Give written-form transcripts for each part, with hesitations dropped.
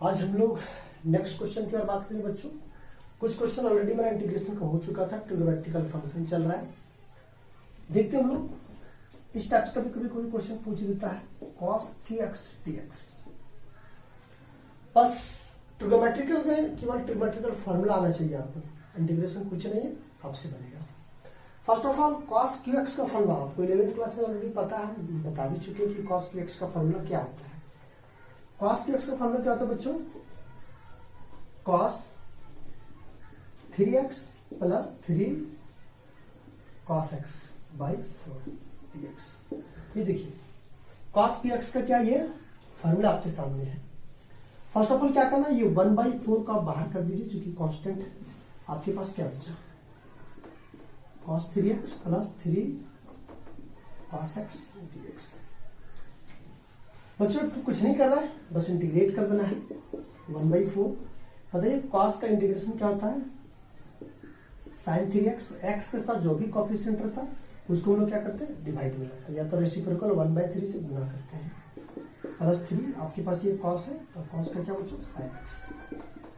आज हम लोग नेक्स्ट क्वेश्चन की ओर बात करेंगे बच्चों। कुछ क्वेश्चन ऑलरेडी मेरा इंटीग्रेशन का हो चुका था, ट्रिग्नोमेट्रिकल फंक्शन चल रहा है। देखते हैं हम लोग इस टाइप का भी कभी कोई क्वेश्चन पूछ देता है, cos kx dx। बस ट्रिग्नोमेट्रिकल में केवल ट्रिग्नोमेट्रिकल फॉर्मूला आना चाहिए आपको, इंटीग्रेशन कुछ नहीं है, आपसे बनेगा। First of all cos qx का फॉर्मूला आपको 11th क्लास में ऑलरेडी पता है, बता भी चुके हैं कि cos qx का फॉर्मूला क्या होता है। cos qx का फॉर्मूला क्या होता है बच्चों? cos 3x plus 3 cos x by 4 dx। ये देखिए cos qx का क्या ये फॉर्मूला आपके सामने है। फर्स्ट ऑफ ऑल क्या करना है, ये 1/4 का बाहर कर दीजिए क्योंकि कांस्टेंट है। आपके पास क्या बचा? cos 3x plus 3 cos x dx। बच्चों कुछ नहीं कर रहा है, बस इंटीग्रेट कर देना है 1/4। बताइए cos का इंटीग्रेशन क्या होता है? sin 3x, x के साथ जो भी कोएफिशिएंट रहता है उसको हम लोग क्या करते हैं, डिवाइड में लाते हैं, या तो रेसिप्रोकल 1/3 से गुना करते हैं। प्लस 3 आपके पास ये cos है, तो cos का क्या बच्चों? sin x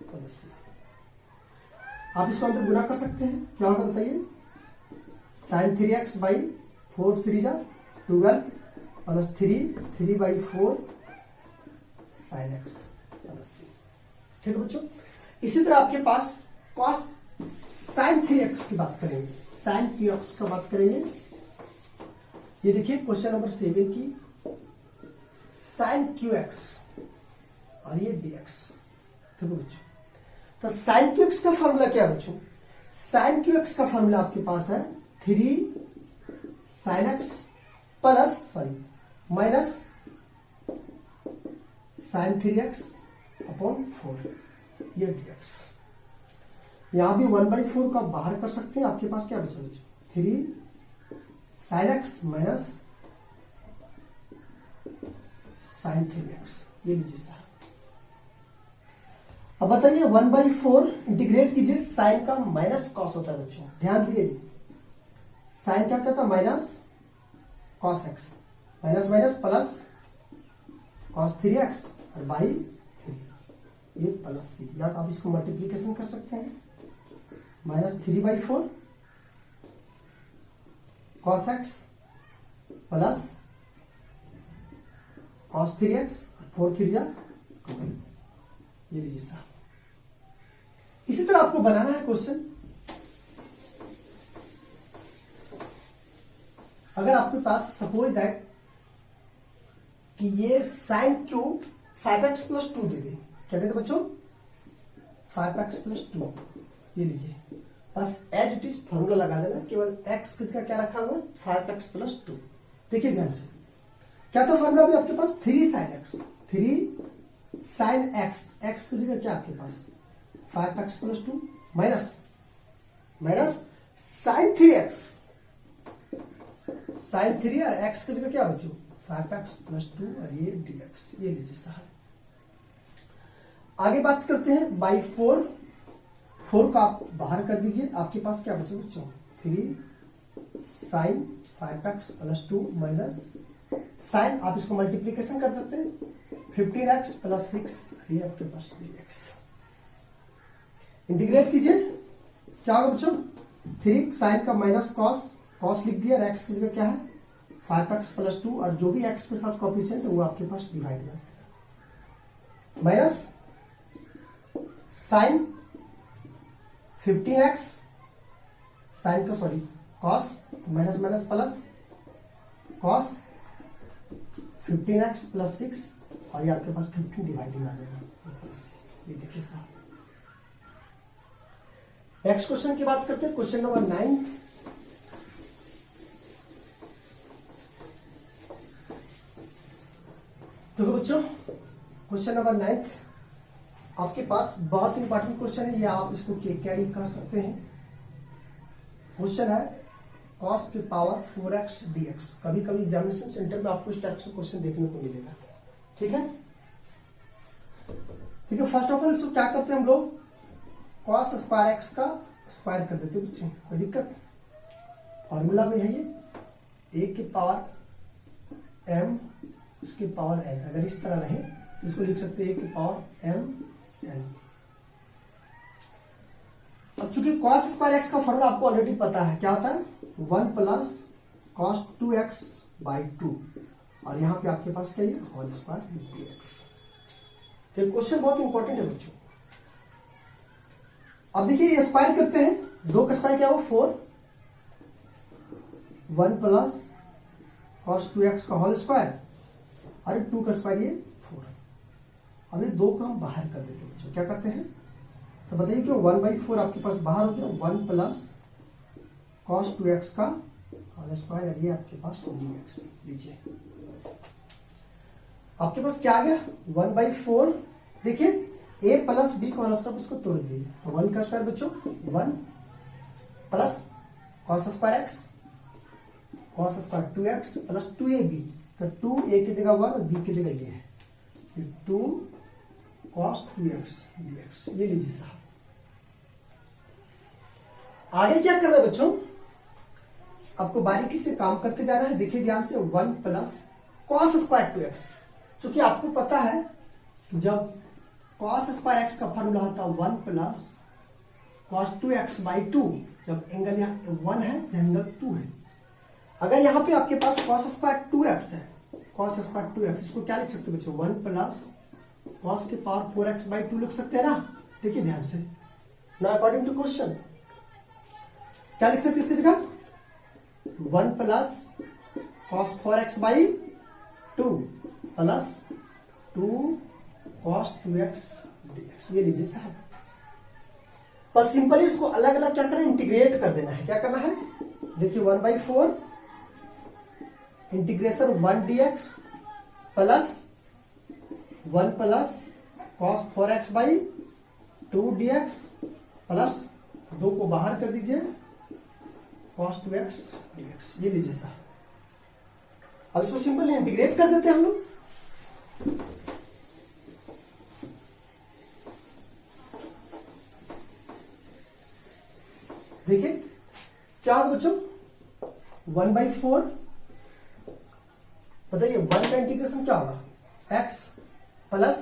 plus c। आप इसको अंदर गुना कर सकते हैं, क्या होगा बताइए? sin 3x बाई 4 3 जा 12 plus 3/4 sin x plus c। ठीक है बच्चों। इसी तरह आपके पास cos sin 3x की बात करेंगे, sin qx का बात करेंगे। ये देखिए क्वेश्चन नंबर 7 की sin qx और ये dx। ठीक है बच्चों। तो sin qx का फॉर्मूला क्या है बच्चों? sin qx का फॉर्मूला आपके पास है 3 sin x plus minus sin 3x upon 4 ये dx। यहां भी 1/4 का बाहर कर सकते हैं। आपके पास क्या बचा बच्चों? 3 sin x minus sin 3x। ये लीजिए साहब। अब बताइए 1/4 इंटीग्रेट कीजिए, साइन का माइनस कॉस होता है बच्चों, ध्यान दीजिए। साइन क्या होता है? Minus cos x, minus minus plus cos 3x और बाई 3 ये प्लस c। या तो आप इसको मल्टीप्लीकेशन कर सकते हैं, minus 3/4 cos x plus cos 3x और 4 3 जा ये लीजिए साहब। इसी तरह आपको बनाना है क्वेश्चन। अगर आपके पास सपोज दैट कि ये साइन क्यूब 5x प्लस 2 दे दे, क्या देते बच्चों? 5x प्लस 2 ये लीजिए, बस एज इट इज फॉर्मूला लगा देना, केवल x की जगह क्या रखा हुआ? 5x plus 2। देखिए ध्यान से, क्या था फॉर्मूला भी आपके पास? 3 sin x, 3 sin x, x की जगह क्या आपके पास? 5x plus 2 minus minus sin 3x, sin 3 और x की जगह क्या बच्चों? 5x प्लस 2 और ये dx। ये लीजिए साहब। आगे बात करते हैं बाई 4 का आप बाहर कर दीजिए। आपके पास क्या बचे बच्चों? 3 sin 5x plus 2 minus sign, आप इसको मल्टीप्लीकेशन कर सकते हैं, 15x प्लस 6 ये आपके पास dx। इंटीग्रेट कीजिए, क्या होगा बच्चों? 3 साइन का माइनस कॉस लिख दिया, और x की जगह क्या है? 5x प्लस 2 और जो भी x के साथ कोएफिशिएंट है वो आपके पास डिवाइड में माइनस साइन 15x साइन का sorry cos minus minus plus cos 15x plus 6 और ये आपके पास 15 डिवाइड में आ जाएगा। ये देखिए साहब। नेक्स्ट क्वेश्चन की बात करते हैं, क्वेश्चन नंबर 9। तो बच्चों क्वेश्चन नंबर 9 आपके पास बहुत इंपॉर्टेंट क्वेश्चन है, ये आप इसको क्या ही कह सकते हैं। क्वेश्चन है cos की पावर 4x dx। कभी कभी एग्जामिनेशन सेंटर में आपको इस टाइप से क्वेश्चन देखने को मिलेगा। ठीक है, ठीक है। फर्स्ट ऑफ ऑल इसको क्या करते हैं हम लोग? cos स्क्वायर x का स्क्वायर कर देते हैं बच्चों, कोई दिक्कत? फॉर्मूला में है ये a की पावर m उसकी पावर n। अगर इस तरह रहे तो इसको लिख सकते हैं a की पावर m n। अब चूंकि कॉस स्क्वायर x का फॉर्मूला आपको ऑलरेडी पता है, क्या होता है 1 प्लस कॉस 2x बाई 2, और यहां पे आपके पास क्या है होल स्क्वायर dx। तो क्वेश्चन बहुत इंपॉर्टेंट है बच्चों। अब देखिए ये स्क्वायर करते हैं, 2 का स्क्वायर क्या हो 4, 1 प्लस कॉस 2x का होल स्क्वायर, और 2 का स्क्वायर ये 4। अब ये 2 को हम बाहर कर देते हैं बच्चों, क्या करते हैं तो बताइए कि 1/4 आपके पास बाहर हो गया, 1 प्लस कॉस 2x का होल स्क्वायर, और ये आपके पास dx। लीजिए आपके पास क्या आ गया 1/4। देखिए a प्लस b का होल स्क्वायर, इसको तोड़ दीजिए, तो 1 का स्क्वायर बच्चों 1 plus cos square x cos square 2x plus 2ab, तो 2a की जगह 1 और b की जगह ये है 2 कॉस 2x dx। ये लीजिए साहब। आगे क्या करना है बच्चों, आपको बारीकी से काम करते जाना है। देखिए ध्यान से 1 प्लस कॉस स्क्वायर 2x, क्योंकि आपको पता है जब कॉस स्क्वायर x का फॉर्मूला होता है 1 प्लस कॉस 2x बाई 2, जब एंगल यहाँ 1 है एंगल 2 है। अगर यहाँ पे आपके पास कॉस स्क्वायर 2x है, कॉस स्क्वायर 2x, इसको क्या लिख सकते हैं बच्चों 1 प्लस कॉस के पावर 4x बाई 2 लिख सकते हैं ना। देखिए ध्यान से ना, अकॉर्डिंग टू क्वेश्चन क्या लिख सकते हैं इसकी जगह 1 plus cos 4x by 2 plus 2 cos 2x dx। ये लीजिए साहब। बस सिंपली इसको अलग अलग क्या करना है इंटीग्रेट कर देना है। क्या करना है देखिए 1/4 integration 1 dx plus 1 plus cos 4x by 2 dx plus 2 को बाहर कर दीजिए कॉस 2x dx। ये लीजिए साहब। अब इसको सिंपली इंटीग्रेट कर देते हैं हम लोग। देखिए क्या होगा बच्चों 1/4, बताइए 1 का इंटीग्रेशन क्या होगा x प्लस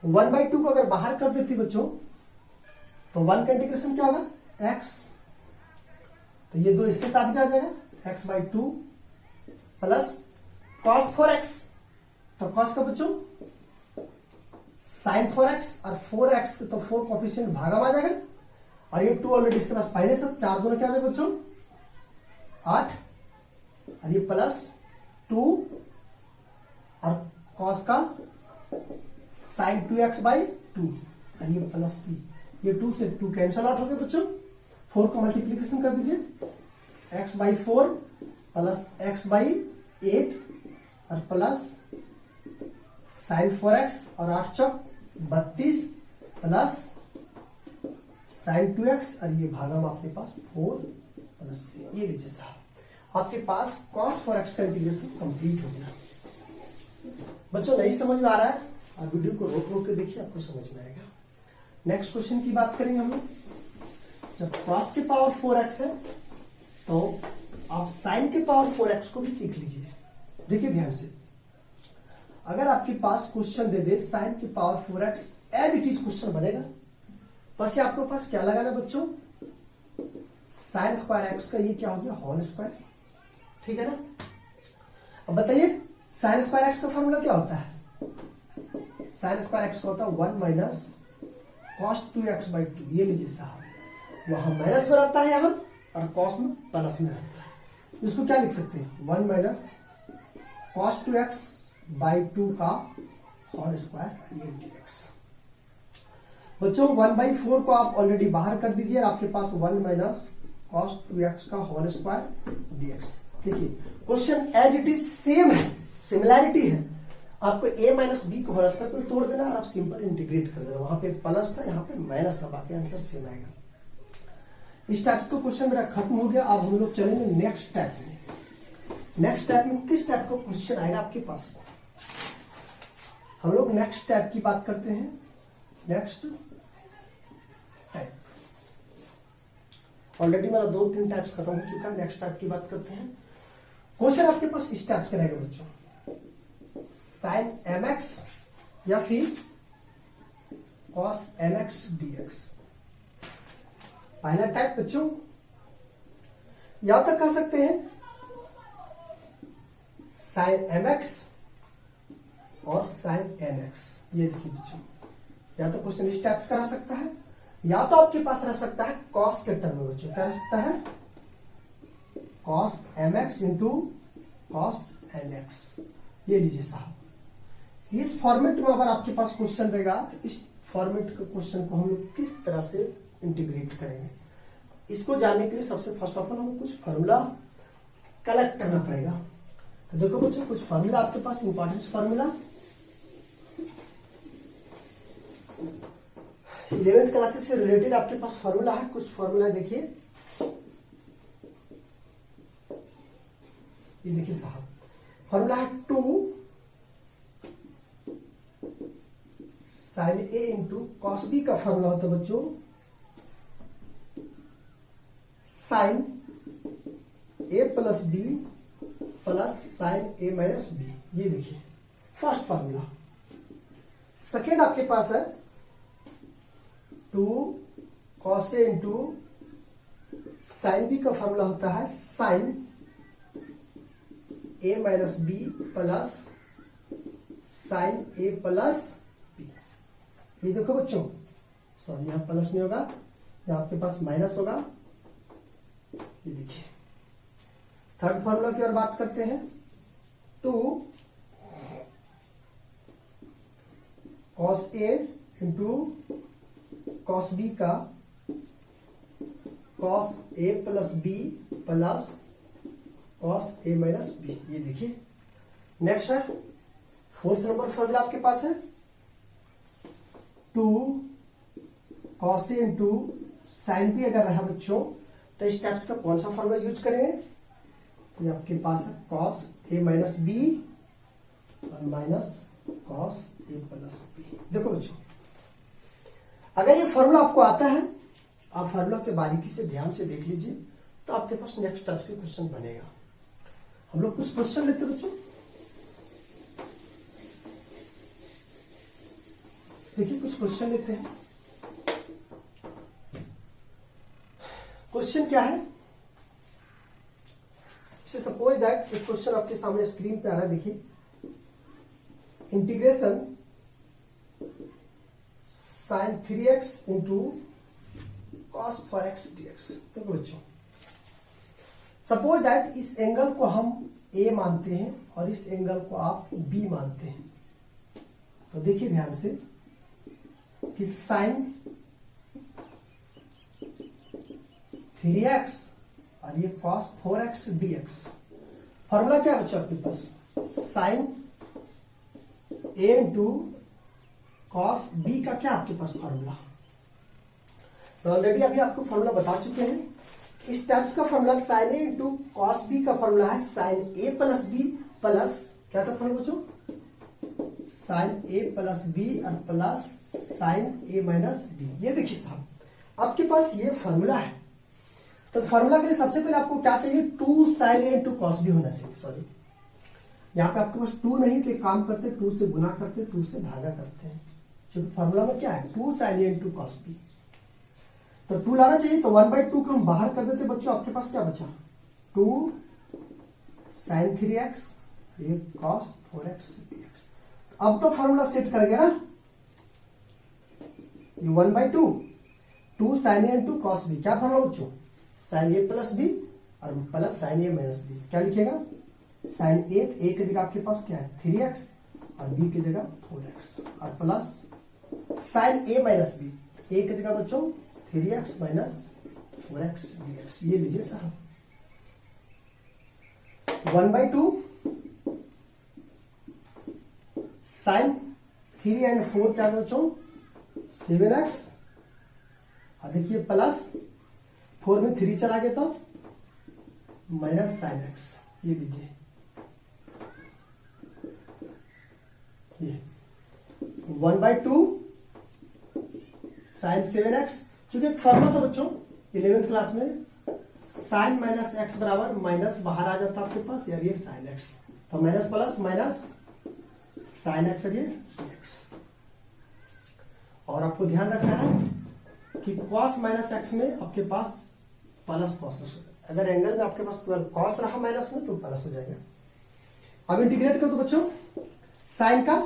1/2 को अगर बाहर कर देती बच्चों तो 1 का इंटीग्रेशन क्या होगा x, तो ये 2 इसके साथ भी आ जाएगा x/2 प्लस cos 4x, तो cos का बच्चों sin 4x, और 4x तो 4 कोफिशिएंट भागा में आ जाएगा, और ये 2 ऑलरेडी इसके पास पहले से 4 दोनों क्या आ जाएगा बच्चों 8, और ये प्लस 2 और cos का sin 2x बाई 2, और ये प्लस c, ये 2 से 2 कैंसल आउट हो गए बच्चों। 4 को मल्टीप्लीकेशन कर दीजिए x/4 प्लस x/8 और प्लस sin 4x, और 8 चौक 32 प्लस sin 2x, और ये भागा में आपके पास 4 प्लस c। ये लीजिए साहब आपके पास cos 4x का इंटीग्रेशन कंप्लीट हो गया। बच्चों नहीं समझ में आ रहा है आप वीडियो को रोक रोक के देखिए, आपको समझ में आएगा। नेक्स्ट क्वेश्चन की बात करेंगे हम लोग। जब cos के पावर 4x है तो आप sin के पावर 4x को भी सीख लीजिए। देखिए ध्यान से, अगर आपके पास क्वेश्चन दे दे sin के power 4x as it is question बनेगा, बस ये आपके पास क्या लगाना बच्चों sin स्क्वायर x का ये क्या हो गया होल स्क्वायर, ठीक है ना। अब बताइए sin स्क्वायर x का फॉर्मूला क्या होता है, sin स्क्वायर x का होता है 1 माइनस cos 2x/2। ये लीजिए साहब, वहां माइनस में रहता है यहाँ, और cos में प्लस में रहता है। इसको क्या लिख सकते हैं 1 माइनस cos 2x/2 का होल स्क्वायर ये dx। बच्चों 1/4 को आप ऑलरेडी बाहर कर दीजिए, आपके पास 1 माइनस cos 2x का होल स्क्वायर dx। देखिए question as it is same है, सिमिलैरिटी है। आपको a माइनस बी को होल स्क्वायर को तोड़ देना और आप सिंपल इंटीग्रेट कर देना। वहां पे प्लस था, यहाँ पे माइनस था, बाकी आंसर सेम आएगा। इस टाइप का क्वेश्चन मेरा खत्म हो गया। अब हम लोग चलेंगे नेक्स्ट टाइप में। नेक्स्ट टाइप में किस टाइप का क्वेश्चन आएगा आपके पास, हम लोग नेक्स्ट टाइप की बात करते हैं। नेक्स्ट टाइप ऑलरेडी मेरा 2-3 टाइप्स खत्म हो चुका है, नेक्स्ट टाइप की बात करते हैं। क्वेश्चन आपके पास इस टाइप का रहेगा बच्चों, साइन mx या फिर cos nx dx। पहला टाइप बच्चों, या तो कह सकते हैं साइन mx और साइन nx। ये देखिए बच्चों, या तो क्वेश्चन इस टाइप से करा सकता है, या तो आपके पास रह सकता है कॉस के टर्म में बच्चों। क्या रह सकता है? Cos mx into cos nx। ये लीजिए साहब, इस फॉर्मेट में अगर आपके पास क्वेश्चन रहेगा तो इस फॉर्मेट के क्वेश्चन को हम लोग किस तरह से इंटीग्रेट करेंगे, इसको जानने के लिए सबसे फर्स्ट ऑफ ऑल हमें कुछ फॉर्मूला कलेक्ट करना पड़ेगा। तो देखो बच्चों, कुछ फॉर्मूला आपके पास, इंपॉर्टेंट फॉर्मूला 11th क्लासेस से रिलेटेड आपके पास फॉर्मूला है। कुछ फॉर्मूला देखिए, ये देखिए साहब, फॉर्मूला है 2 साइन ए इंटू कॉस बी का फॉर्मूला होता है बच्चों साइन ए प्लस बी प्लस साइन ए माइनस बी। ये देखिए फर्स्ट फॉर्मूला। सेकेंड आपके पास है 2 cos A into sine B का फॉर्मूला होता है साइन ए माइनस बी प्लस साइन ए प्लस बी। ये देखो बच्चों, सॉरी यहां प्लस नहीं होगा, यहां आपके पास माइनस होगा। ये देखिए थर्ड फॉर्मूला की ओर बात करते हैं। 2 cos A into cos B का cos A plus B plus cos A minus B. ये देखिए नेक्स्ट है फोर्थ नंबर फॉर्मूला आपके पास है 2 cos A into sine B अगर रहा बच्चों तो इस टाइप्स का कौन सा फॉर्मूला यूज करेंगे? तो आपके पास है कॉस ए माइनस बी और minus cos A plus B. देखो बच्चों, अगर ये फॉर्मूला आपको आता है, आप फॉर्मूला के बारीकी से ध्यान से देख लीजिए, तो आपके पास नेक्स्ट टाइप्स के क्वेश्चन बनेगा। हम लोग कुछ क्वेश्चन लेते बच्चों, देखिए कुछ क्वेश्चन लेते हैं। क्वेश्चन क्या है? सपोज दैट एक क्वेश्चन आपके सामने स्क्रीन पे आ रहा है, देखिए integration sine 3x into cos 4x dx। देखो बच्चों, सपोज दैट इस एंगल को हम a मानते हैं और इस एंगल को आप b मानते हैं। तो देखिए ध्यान से कि साइन 3x और ये cos 4x dx। फॉर्मूला क्या बच्चा आपके पास? Sine a into cos B का क्या आपके पास फॉर्मूला? ऑलरेडी अभी आपको फॉर्मूला बता चुके हैं। इस टाइप्स का फॉर्मूला साइन ए इंटू कॉस बी का फॉर्मूला है साइन ए प्लस बी प्लस क्या था फॉर्मूला बच्चों? साइन ए प्लस बी और प्लस साइन ए माइनस बी। ये देखिए साहब, आपके पास ये फॉर्मूला है। तो फॉर्मूला के लिए सबसे पहले आपको क्या चाहिए? 2 साइन ए इंटू कॉस बी होना चाहिए। सॉरी, यहाँ पे आपके पास 2 नहीं थे, काम करते 2 से गुना करते, 2 से भागा करते हैं। क्योंकि फॉर्मूला में क्या है? 2 साइन ए इंटू कॉस बी। तो 2 लाना चाहिए, तो 1/2 को हम बाहर कर देते बच्चों। आपके पास क्या बचा? 2 साइन 3x ये कॉस 4x dx। अब तो फॉर्मूला सेट कर गया ना, ये 1/2 2 साइन ए इंटू कॉस बी। क्या फॉर्मूला बच्चों? साइन ए प्लस बी और प्लस साइन ए माइनस बी। क्या लिखेगा? साइन ए की जगह आपके पास क्या है? 3x और बी की जगह 4x और प्लस साइन ए माइनस बी। ए की जगह बच्चों 3x माइनस 4x dx। ये लीजिए साहब 1/2 साइन 3 एंड 4 क्या बच्चों? 7x और देखिए प्लस 4 में 3 चला गया तो माइनस साइन एक्स। ये लीजिए, ये 1/2 साइन 7x। चूंकि एक फॉर्मूला था बच्चों 11th क्लास में, साइन माइनस एक्स बराबर माइनस बाहर आ जाता आपके पास, यार ये साइन एक्स। तो minus plus minus sine x और ये एक्स। और आपको ध्यान रखना है कि कॉस माइनस एक्स में आपके पास प्लस कॉस, अगर एंगल में आपके पास कॉस रहा माइनस में तो प्लस हो जाएगा। अब इंटीग्रेट कर दो बच्चों, साइन का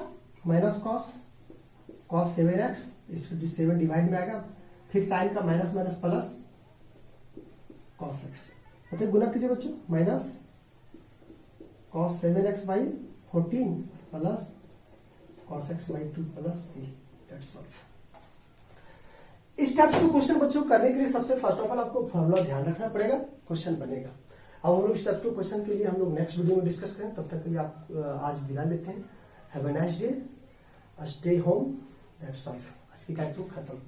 माइनस कॉस, कॉस 7x, इस 7 डिवाइड में आएगा, फिर साइन का minus minus plus cos x, मतलब गुना कीजिए बच्चों, minus cos 7x by 14 plus cos x by 2 plus C, that's all. इस टाइप के क्वेश्चन बच्चों करने के लिए सबसे फर्स्ट ऑफ ऑल आपको फॉर्मूला ध्यान रखना पड़ेगा, क्वेश्चन बनेगा। अब हम लोग इस टाइप के क्वेश्चन के लिए हम लोग नेक्स्ट वीडियो में डिस्कस करें, तब तक के लिए आप आज विदा लेते हैं। Have a nice day, stay home, that's all. आज की कार्यक्रम खत्म।